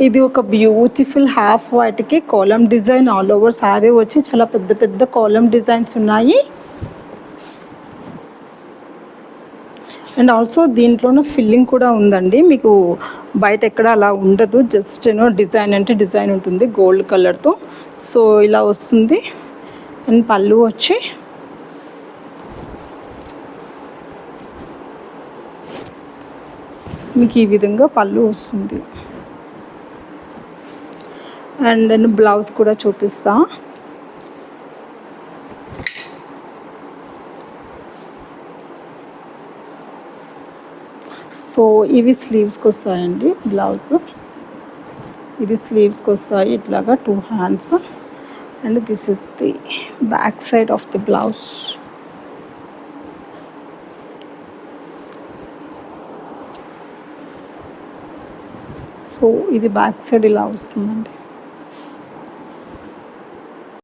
ఇది ఒక beautiful half వైట్కి column design all over sari వచ్చి చాలా పెద్ద పెద్ద కాలమ్ డిజైన్స్ ఉన్నాయి. అండ్ ఆల్సో దీంట్లోనే ఫిల్లింగ్ కూడా ఉందండి. మీకు బయట ఎక్కడ అలా ఉండదు, జస్ట్ డిజైన్ అంటే డిజైన్ ఉంటుంది గోల్డ్ కలర్తో. సో ఇలా వస్తుంది. అండ్ పళ్ళు వచ్చి మీకు ఈ విధంగా పళ్ళు వస్తుంది. అండ్ నేను బ్లౌజ్ కూడా చూపిస్తా. సో ఇవి స్లీవ్స్కి వస్తాయండి. బ్లౌజ్ ఇది స్లీవ్స్కి వస్తాయి ఇట్లాగా 2 hands. And this is the back side of the blouse. So ఇది బ్యాక్ సైడ్ ఇలా వస్తుందండి.